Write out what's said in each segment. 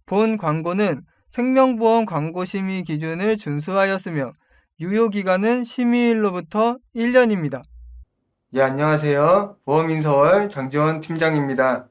본 광고는 생명보험 광고심의 기준을 준수하였으며 유효기간은 심의일로부터 1년입니다. 예, 안녕하세요. 보험인서울 장지원 팀장입니다.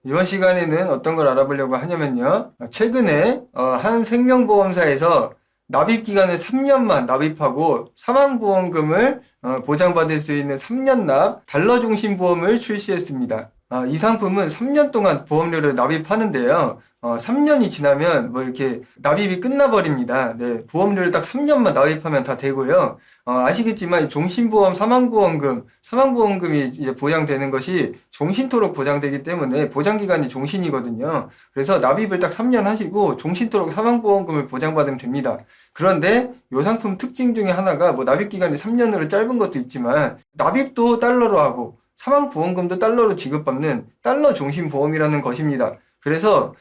이번 시간에는 어떤 걸 알아보려고 하냐면요. 최근에 한 생명보험사에서 납입기간을 3년만 납입하고 사망보험금을 보장받을 수 있는 3년 납 달러종신보험을 출시했습니다. 이 상품은 3년 동안 보험료를 납입하는데요. 3년이 지나면 뭐 이렇게 납입이 끝나버립니다. 네, 보험료를 딱 3년만 납입하면 다 되고요. 아시겠지만 종신보험 사망보험금이 이제 보장되는 것이 종신토록 보장되기 때문에 보장기간이 종신이거든요. 그래서 납입을 딱 3년 하시고 종신토록 사망보험금을 보장받으면 됩니다. 그런데 이 상품 특징 중에 하나가 뭐 납입기간이 3년으로 짧은 것도 있지만 납입도 달러로 하고 사망보험금도 달러로 지급받는 달러 종신보험이라는 것입니다. 그래서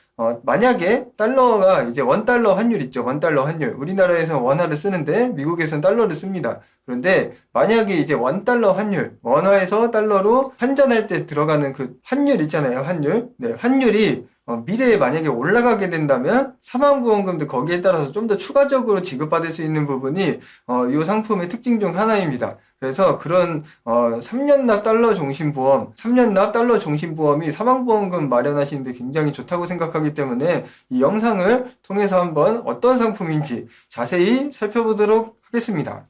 만약에 달러가 이제 원달러 환율 있죠. 원달러 환율. 우리나라에서 원화를 쓰는데 미국에서는 달러를 씁니다. 그런데 만약에 이제 원달러 환율, 원화에서 달러로 환전할 때 들어가는 그 환율 있잖아요. 환율. 네, 환율이 미래에 만약에 올라가게 된다면 사망보험금도 거기에 따라서 좀 더 추가적으로 지급받을 수 있는 부분이 이 상품의 특징 중 하나입니다. 그래서 그런 3년 납 달러 종신보험, 3년 납 달러 종신보험이 사망보험금 마련하시는데 굉장히 좋다고 생각하기 때문에 이 영상을 통해서 한번 어떤 상품인지 자세히 살펴보도록 하겠습니다.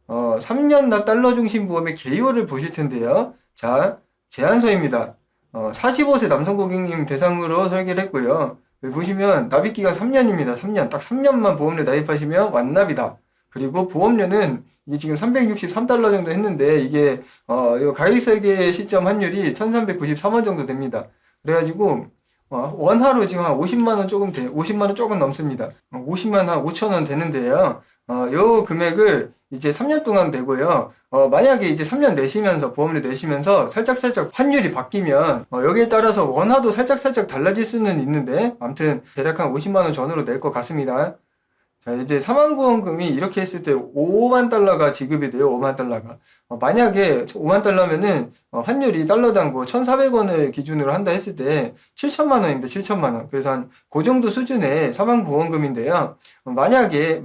3년 납 달러 종신보험의 개요를 보실 텐데요. 자, 제안서입니다. 45세 남성 고객님 대상으로 설계를 했고요. 여기 보시면 납입기간 3년입니다. 3년. 딱 3년만 보험료 납입하시면 완납이다. 그리고 보험료는 이게 지금 363달러 정도 했는데 이게 이 가입 설계 시점 환율이 1393원 정도 됩니다. 그래가지고 원화로 지금 한 50만원 조금 50만원 조금 넘습니다. 50만 한 5천원 되는데요. 요 금액을 이제 3년 동안 되고요. 만약에 이제 3년 내시면서, 보험료 내시면서 살짝살짝 환율이 바뀌면, 여기에 따라서 원화도 살짝살짝 달라질 수는 있는데, 아무튼 대략 한 50만원 전후로 낼 것 같습니다. 자, 이제 사망보험금이 이렇게 했을 때 5만 달러가 지급이 돼요. 5만 달러가. 만약에 5만 달러면은 환율이 달러당 뭐 1,400원을 기준으로 한다 했을 때 7천만 원인데 7천만 원. 그래서 한 그 정도 수준의 사망보험금인데요. 만약에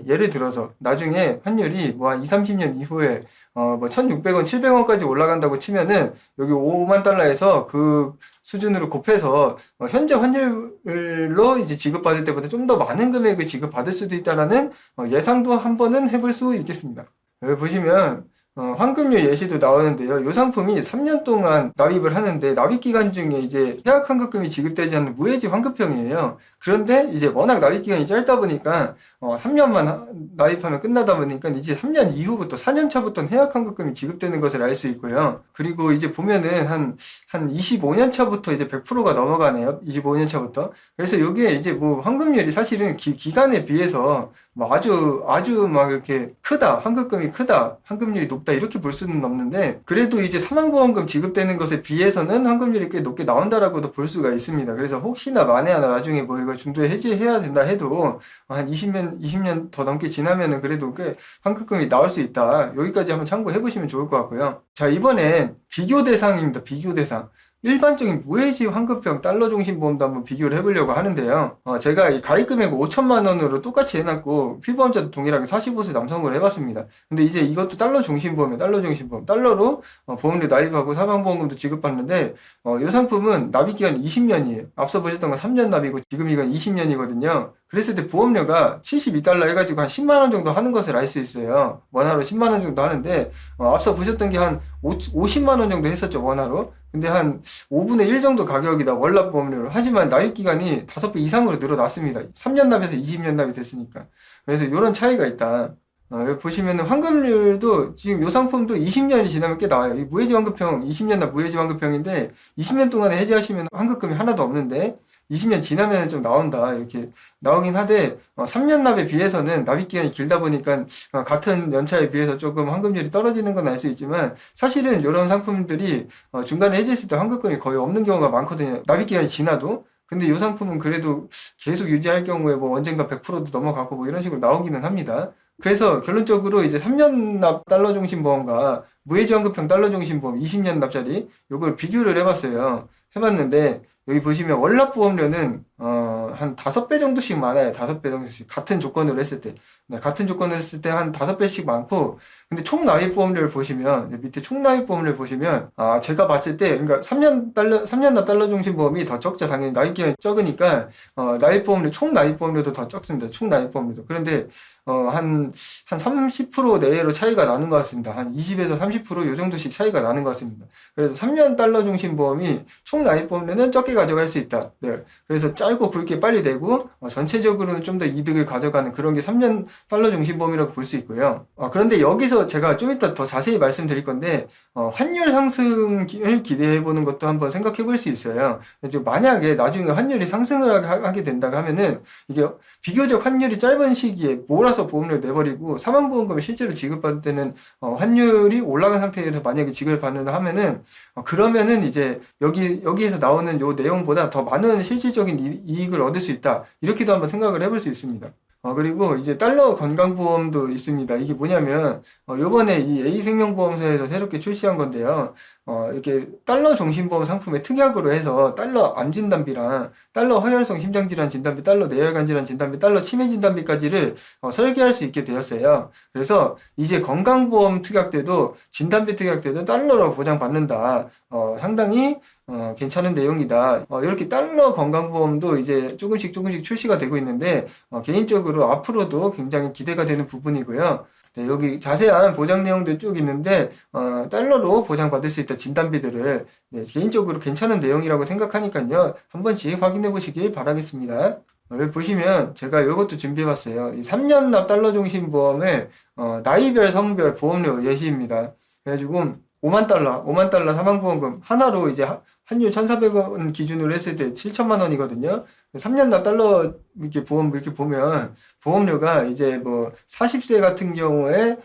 예를 들어서 나중에 환율이 뭐 한 2, 30년 이후에 뭐 1,600원, 700원까지 올라간다고 치면은 여기 5만 달러에서 그 수준으로 곱해서 현재 환율로 이제 지급받을 때보다 좀 더 많은 금액을 지급받을 수도 있다라는 예상도 한번은 해볼 수 있겠습니다. 여기 보시면 환급률 예시도 나오는데요. 이 상품이 3년 동안 납입을 하는데 납입기간 중에 이제 해약 환급금이 지급되지 않는 무해지 환급형이에요. 그런데 이제 워낙 납입기간이 짧다 보니까 3년만 납입하면 끝나다 보니까 이제 3년 이후부터 4년 차부터는 해약 환급금이 지급되는 것을 알 수 있고요. 그리고 이제 보면은 한 25년 차부터 이제 100%가 넘어가네요. 25년 차부터. 그래서 이게 이제 뭐 환급률이 사실은 기간에 비해서 뭐 아주 막 이렇게 크다, 환급금이 크다, 환급률이 높다 이렇게 볼 수는 없는데 그래도 이제 사망보험금 지급되는 것에 비해서는 환급률이 꽤 높게 나온다라고도 볼 수가 있습니다. 그래서 혹시나 만에 하나 나중에 뭐 이걸 중도에 해지해야 된다 해도 한 20년 더 넘게 지나면은 그래도 꽤 환급금이 나올 수 있다. 여기까지 한번 참고해 보시면 좋을 것 같고요. 자, 이번엔 비교 대상입니다. 비교 대상. 일반적인 무해지 환급형 달러 종신보험도 한번 비교를 해보려고 하는데요. 제가 이 가입 금액을 5천만 원으로 똑같이 해놨고 피보험자도 동일하게 45세 남성으로 해봤습니다. 근데 이제 이것도 달러 종신보험이에요. 달러 종신보험. 달러로 보험료 납입하고 사망보험금도 지급받는데 이 상품은 납입기간이 20년이에요. 앞서 보셨던 건 3년 납이고 지금 이건 20년이거든요. 그랬을 때 보험료가 72달러 해가지고 한 10만원 정도 하는 것을 알 수 있어요. 원화로 10만원 정도 하는데 앞서 보셨던 게 한 50만원 정도 했었죠. 원화로. 근데 한 5분의 1 정도 가격이다. 월납 보험료로. 하지만 납입기간이 5배 이상으로 늘어났습니다. 3년 납에서 20년 납이 됐으니까. 그래서 이런 차이가 있다. 여기 보시면 환급률도 지금 이 상품도 20년이 지나면 꽤 나와요. 이 무해지 환급형, 20년 납 무해지 환급형인데 20년 동안에 해지하시면 환급금이 하나도 없는데 20년 지나면 좀 나온다. 이렇게 나오긴 하되 3년 납에 비해서는 납입기간이 길다 보니까 같은 연차에 비해서 조금 환급률이 떨어지는 건 알 수 있지만 사실은 이런 상품들이 중간에 해지했을 때 환급금이 거의 없는 경우가 많거든요. 납입기간이 지나도. 근데 이 상품은 그래도 계속 유지할 경우에 뭐 언젠가 100%도 넘어가고 뭐 이런 식으로 나오기는 합니다. 그래서 결론적으로 이제 3년 납 달러 종신보험과 무해지 환급형 달러 종신보험 20년 납짜리 요걸 비교를 해봤어요. 해봤는데 여기 보시면 월납보험료는 한 5배 정도씩 많아요. 5배 정도씩. 같은 조건으로 했을 때. 네, 같은 조건으로 했을 때 한 5배씩 많고, 근데 총납입보험료를 보시면, 밑에 총납입보험료를 보시면, 제가 봤을 때, 그러니까 3년 납 달러 중심보험이 더 적죠. 당연히 납입기간이 적으니까, 납입보험료, 총납입보험료도 더 적습니다. 총납입보험료도. 그런데, 한 30% 내외로 차이가 나는 것 같습니다. 한 20에서 30%요 정도씩 차이가 나는 것 같습니다. 그래서 3년 달러 중심 보험이 총 납입보험료는 적게 가져갈 수 있다. 네. 그래서 짧고 굵게 빨리 되고, 전체적으로는 좀 더 이득을 가져가는 그런 게 3년 달러 중심 보험이라고 볼 수 있고요. 그런데 여기서 제가 좀 이따 더 자세히 말씀드릴 건데, 환율 상승을 기대해 보는 것도 한번 생각해 볼 수 있어요. 만약에 나중에 환율이 상승을 하게 된다고 하면은, 이게 비교적 환율이 짧은 시기에 몰아서 보험료를 내버리고 사망보험금을 실제로 지급받을 때는 환율이 올라간 상태에서 만약에 지급을 받는다 하면은 그러면은 이제 여기에서 나오는 요 내용보다 더 많은 실질적인 이익을 얻을 수 있다. 이렇게도 한번 생각을 해볼 수 있습니다. 그리고 이제 달러 건강보험도 있습니다. 이게 뭐냐면, 요번에 이 A생명보험사에서 새롭게 출시한 건데요. 이렇게 달러 종신보험 상품에 특약으로 해서 달러 암진단비랑 달러 허혈성 심장질환 진단비, 달러 뇌혈관 질환 진단비, 달러 치매 진단비까지를 설계할 수 있게 되었어요. 그래서 이제 건강보험 특약 때도 진단비 특약 때도 달러로 보장받는다. 상당히 괜찮은 내용이다. 이렇게 달러 건강보험도 이제 조금씩 출시가 되고 있는데, 개인적으로 앞으로도 굉장히 기대가 되는 부분이고요. 네, 여기 자세한 보장 내용도 쭉 있는데, 달러로 보장받을 수 있다, 진단비들을. 네, 개인적으로 괜찮은 내용이라고 생각하니까요. 한 번씩 확인해 보시길 바라겠습니다. 여기 보시면 제가 이것도 준비해 봤어요. 이 3년 납 달러 중심 보험의, 나이별 성별 보험료 예시입니다. 그래가지고, 5만 달러 사망보험금 하나로 이제 환율 1,400원 기준으로 했을 때 7천만 원이거든요. 3년 납 달러 이렇게 보험 이렇게 보면 보험료가 이제 뭐 40세 같은 경우에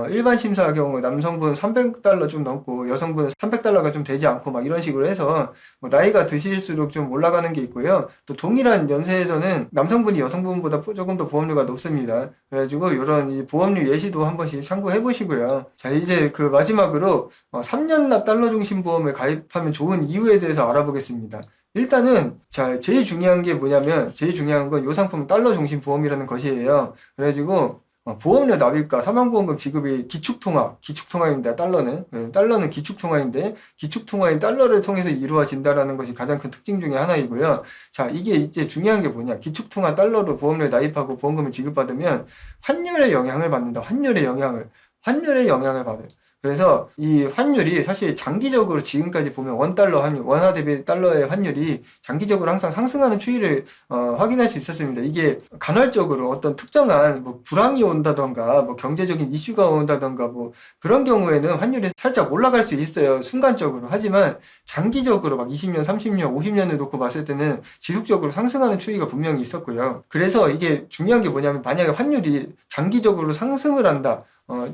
일반 심사 경우 남성분 300달러 좀 넘고 여성분은 300달러가 좀 되지 않고 막 이런 식으로 해서 뭐 나이가 드실수록 좀 올라가는 게 있고요. 또 동일한 연세에서는 남성분이 여성분보다 조금 더 보험료가 높습니다. 그래가지고 이런 이 보험료 예시도 한 번씩 참고해 보시고요. 자, 이제 그 마지막으로 3년 납 달러 중심 보험을 가입하면 좋은 이유에 대해서 알아보겠습니다. 일단은 제일 중요한 게 뭐냐면 제일 중요한 건 이 상품은 달러 중심 보험이라는 것이에요. 그래가지고 보험료 납입과 사망보험금 지급이 기축통화입니다. 달러는 기축통화인데 기축통화인 달러를 통해서 이루어진다라는 것이 가장 큰 특징 중에 하나이고요. 자, 이게 이제 중요한 게 뭐냐? 기축통화 달러로 보험료에 나입하고 보험금을 지급받으면 환율의 영향을 받는다. 환율의 영향을 받아요. 그래서 이 환율이 사실 장기적으로 지금까지 보면 원달러 환율, 원화 대비 달러의 환율이 장기적으로 항상 상승하는 추이를 확인할 수 있었습니다. 이게 간헐적으로 어떤 특정한 뭐 불황이 온다던가 뭐 경제적인 이슈가 온다던가 뭐 그런 경우에는 환율이 살짝 올라갈 수 있어요. 순간적으로. 하지만 장기적으로 막 20년, 30년, 50년을 놓고 봤을 때는 지속적으로 상승하는 추이가 분명히 있었고요. 그래서 이게 중요한 게 뭐냐면 만약에 환율이 장기적으로 상승을 한다.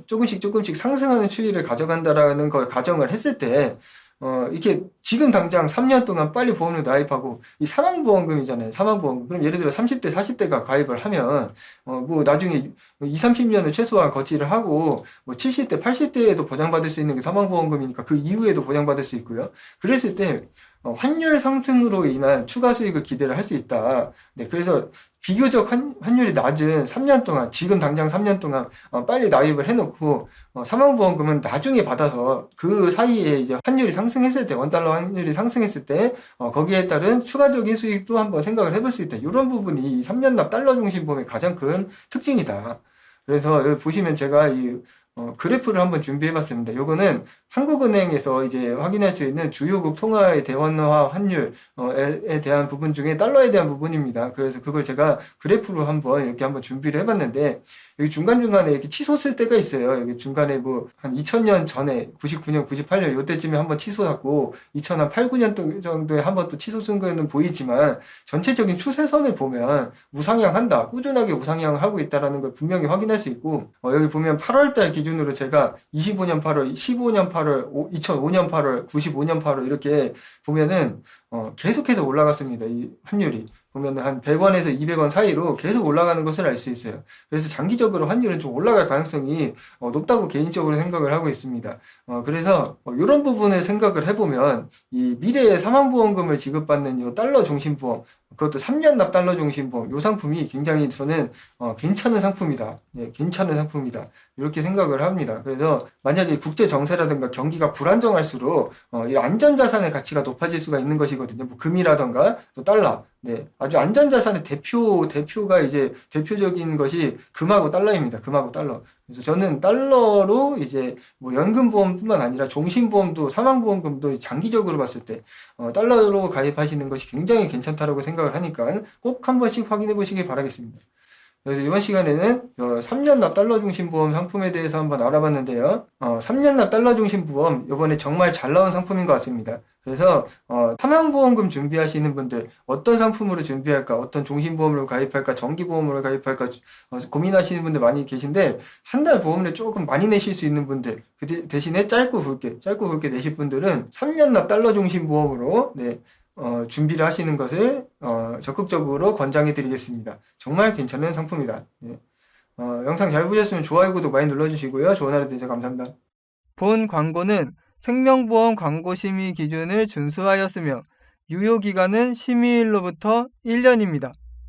조금씩 상승하는 추이를 가져간다라는 걸 가정을 했을 때, 이렇게 지금 당장 3년 동안 빨리 보험료 나입하고, 이 사망보험금이잖아요. 사망보험금. 그럼 예를 들어 30대, 40대가 가입을 하면, 뭐 나중에 20, 30년을 최소한 거치를 하고, 뭐 70대, 80대에도 보장받을 수 있는 게 사망보험금이니까 그 이후에도 보장받을 수 있고요. 그랬을 때, 환율 상승으로 인한 추가 수익을 기대를 할 수 있다. 네, 그래서 비교적 환율이 낮은 3년 동안, 지금 당장 3년 동안 빨리 나입을 해놓고 사망보험금은 나중에 받아서 그 사이에 이제 환율이 상승했을 때, 원달러 환율이 상승했을 때 거기에 따른 추가적인 수익도 한번 생각을 해볼 수 있다. 이런 부분이 3년 납 달러 중심 보험의 가장 큰 특징이다. 그래서 여기 보시면 제가 이 그래프를 한번 준비해봤습니다. 요거는 한국은행에서 이제 확인할 수 있는 주요국 통화의 대원화 환율에 대한 부분 중에 달러에 대한 부분입니다. 그래서 그걸 제가 그래프로 한번 준비를 해봤는데, 여기 중간중간에 이렇게 치솟을 쓸 때가 있어요. 여기 중간에 뭐 한 2000년 전에 99년, 98년 요때쯤에 한번 치솟았고 2008, 9년 정도에 한번 또 치솟은 거는 보이지만 전체적인 추세선을 보면 우상향한다. 꾸준하게 우상향을 하고 있다라는 걸 분명히 확인할 수 있고, 여기 보면 8월달 기준으로 제가 25년 8월, 15년 8월, 2005년 8월, 95년 8월 이렇게 보면은 계속해서 올라갔습니다. 이 환율이. 보면 한 100원에서 200원 사이로 계속 올라가는 것을 알 수 있어요. 그래서 장기적으로 환율은 좀 올라갈 가능성이 높다고 개인적으로 생각을 하고 있습니다. 그래서 이런 부분을 생각을 해보면 이 미래의 사망보험금을 지급받는 이 달러 종신보험, 그것도 3년 납 달러 종신보험, 이 상품이 굉장히 저는 괜찮은 상품이다. 네, 괜찮은 상품이다. 이렇게 생각을 합니다. 그래서 만약에 국제 정세라든가 경기가 불안정할수록 이 안전자산의 가치가 높아질 수가 있는 것이거든요. 뭐 금이라든가 또 달러. 네, 아주 안전자산의 대표가 이제 대표적인 것이 금하고 달러입니다. 금하고 달러. 그래서 저는 달러로 이제 뭐 연금보험뿐만 아니라 종신보험도 사망보험금도 장기적으로 봤을 때 달러로 가입하시는 것이 굉장히 괜찮다라고 생각을 하니까 꼭 한 번씩 확인해 보시기 바라겠습니다. 그래서 이번 시간에는 3년 납 달러 중심보험 상품에 대해서 한번 알아봤는데요. 3년 납 달러 중심보험 이번에 정말 잘 나온 상품인 것 같습니다. 그래서 사망보험금 준비하시는 분들 어떤 상품으로 준비할까, 어떤 종신보험으로 가입할까, 정기보험으로 가입할까 고민하시는 분들 많이 계신데 한 달 보험료 조금 많이 내실 수 있는 분들 그 대신에 짧고 굵게 내실 분들은 3년 납 달러 중심보험으로 네, 준비를 하시는 것을 적극적으로 권장해 드리겠습니다. 정말 괜찮은 상품이다. 네. 영상 잘 보셨으면 좋아요, 구독 많이 눌러주시고요. 좋은 하루 되세요. 감사합니다. 본 광고는 생명보험 광고심의 기준을 준수하였으며 유효기간은 심의일로부터 1년입니다.